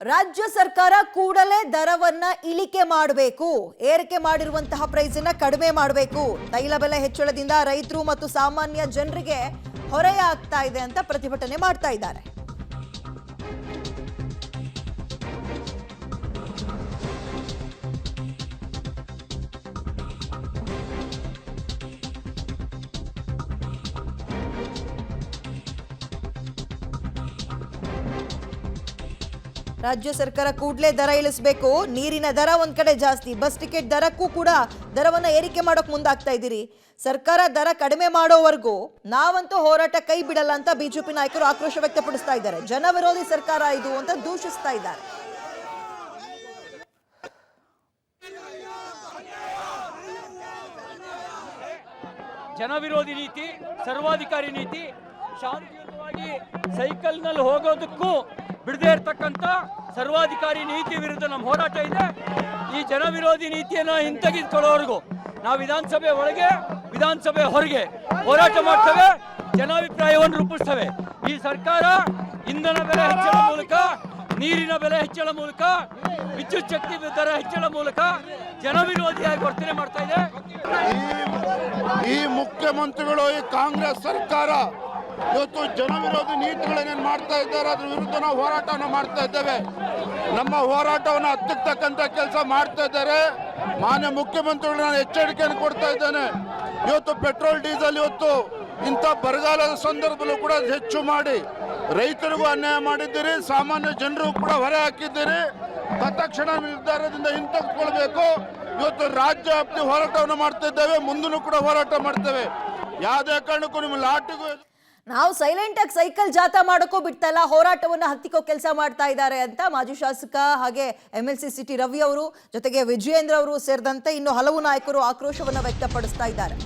ರಾಜ್ಯ ಸರ್ಕಾರ ಕೂಡಲೇ ದರವನ್ನ ಇಳಿಕೆ ಮಾಡಬೇಕು. ಏರಿಕೆ ಮಾಡಿರುವಂತಹ ಪ್ರೈಸ್ ಅನ್ನ ಕಡಿಮೆ ಮಾಡಬೇಕು. ತೈಲ ಬೆಲೆ ಹೆಚ್ಚಳದಿಂದ ರೈತರು ಮತ್ತು ಸಾಮಾನ್ಯ ಜನರಿಗೆ ಹೊರೆಯಾಗ್ತಾ ಇದೆ ಅಂತ ಪ್ರತಿಭಟನೆ ಮಾಡ್ತಾ ಇದ್ದಾರೆ. ರಾಜ್ಯ ಸರ್ಕಾರ ಕೂಡಲೇ ದರ ಇಳಿಸಬೇಕು. ನೀರಿನ ದರ ಒಂದ್ ಕಡೆ ಜಾಸ್ತಿ, ಬಸ್ ಟಿಕೆಟ್ ದರಕ್ಕೂ ಕೂಡ ದರವನ್ನ ಏರಿಕೆ ಮಾಡೋಕೆ ಮುಂದಾಗ್ತಾ ಇದ್ದೀರಿ. ಸರ್ಕಾರ ದರ ಕಡಿಮೆ ಮಾಡೋವರೆಗೂ ನಾವಂತೂ ಹೋರಾಟ ಕೈ ಬಿಡಲ್ಲ ಅಂತ ಬಿಜೆಪಿ ನಾಯಕರು ಆಕ್ರೋಶ ವ್ಯಕ್ತಪಡಿಸ್ತಾ ಇದ್ದಾರೆ. ಜನ ವಿರೋಧಿ ಸರ್ಕಾರ ಇದು ಅಂತ ದೂಷಿಸ್ತಾ ಇದ್ದಾರೆ. ಜನ ವಿರೋಧಿ ನೀತಿ, ಸರ್ವಾಧಿಕಾರಿ ನೀತಿ, ಶಾಂತಿಯುತವಾಗಿ ಸೈಕಲ್ನಲ್ಲಿ ಹೋಗೋದಕ್ಕೂ ಬಿಡದೇ ಇರತಕ್ಕಂಥ ಸರ್ವಾಧಿಕಾರಿ ನೀತಿ ವಿರುದ್ಧ ನಮ್ಮ ಹೋರಾಟ ಇದೆ. ಈ ಜನ ವಿರೋಧಿ ನೀತಿಯನ್ನು ಹಿಂತೆಗೆದುಕೊಳ್ಳೋವರೆಗೂ ನಾವು ವಿಧಾನಸಭೆ ಒಳಗೆ ವಿಧಾನಸಭೆ ಹೊರಗೆ ಹೋರಾಟ ಮಾಡ್ತೇವೆ, ಜನಾಭಿಪ್ರಾಯವನ್ನು ರೂಪಿಸ್ತೇವೆ. ಈ ಸರ್ಕಾರ ಇಂಧನ ಬೆಲೆ ಹೆಚ್ಚಳ ಮೂಲಕ, ನೀರಿನ ಬೆಲೆ ಹೆಚ್ಚಳ ಮೂಲಕ, ವಿದ್ಯುತ್ ಶಕ್ತಿ ದರ ಹೆಚ್ಚಳ ಮೂಲಕ ಜನ ವಿರೋಧಿಯಾಗಿ ವರ್ತನೆ ಮಾಡ್ತಾ ಇದೆ. ಈ ಮುಖ್ಯಮಂತ್ರಿಗಳು, ಈ ಕಾಂಗ್ರೆಸ್ ಸರ್ಕಾರ ಇವತ್ತು ಜನ ವಿರೋಧಿ ನೀತಿಗಳನ್ನೇನು ಮಾಡ್ತಾ ಇದ್ದಾರೆ ಅದ್ರ ವಿರುದ್ಧ ನಾವು ಹೋರಾಟವನ್ನು ಮಾಡ್ತಾ ಇದ್ದೇವೆ. ನಮ್ಮ ಹೋರಾಟವನ್ನು ಹತ್ತಿಕ್ಕತಕ್ಕಂಥ ಕೆಲಸ ಮಾಡ್ತಾ ಇದ್ದಾರೆ. ಮಾನ್ಯ ಮುಖ್ಯಮಂತ್ರಿಗಳು ನಾನು ಎಚ್ಚರಿಕೆಯನ್ನು ಕೊಡ್ತಾ ಇದ್ದೇನೆ. ಇವತ್ತು ಪೆಟ್ರೋಲ್ ಡೀಸೆಲ್ ಇವತ್ತು ಇಂಥ ಬರಗಾಲದ ಸಂದರ್ಭದಲ್ಲೂ ಕೂಡ ಹೆಚ್ಚು ಮಾಡಿ ರೈತರಿಗೂ ಅನ್ಯಾಯ ಮಾಡಿದ್ದೀರಿ, ಸಾಮಾನ್ಯ ಜನರಿಗೂ ಕೂಡ ಹೊರೆ ಹಾಕಿದ್ದೀರಿ. ತತ್ಕ್ಷಣ ನಿರ್ಧಾರದಿಂದ ಹಿಂತೆಗೆದುಕೊಳ್ಬೇಕು. ಇವತ್ತು ರಾಜ್ಯ ವ್ಯಾಪ್ತಿ ಹೋರಾಟವನ್ನು ಮಾಡ್ತಾ ಇದ್ದೇವೆ, ಮುಂದೂ ಕೂಡ ಹೋರಾಟ ಮಾಡ್ತೇವೆ. ಯಾವುದೇ ಕಾರಣಕ್ಕೂ ನಿಮ್ಮ ಲಾಟಿಗೂ ನಾವು ಸೈಲೆಂಟ್ ಆಗಿ ಸೈಕಲ್ ಜಾಥಾ ಮಾಡೋಕ್ಕೂ ಬಿಡ್ತಾ ಇಲ್ಲ, ಹೋರಾಟವನ್ನ ಹತ್ತಿಕ್ಕೋ ಕೆಲಸ ಮಾಡ್ತಾ ಇದ್ದಾರೆ ಅಂತ ಮಾಜಿ ಶಾಸಕ ಹಾಗೆ MLC ಸಿಟಿ ರವಿ ಅವರು ಜೊತೆಗೆ ವಿಜಯೇಂದ್ರ ಅವರು ಸೇರಿದಂತೆ ಇನ್ನು ಹಲವು ನಾಯಕರು ಆಕ್ರೋಶವನ್ನ ವ್ಯಕ್ತಪಡಿಸ್ತಾ ಇದ್ದಾರೆ.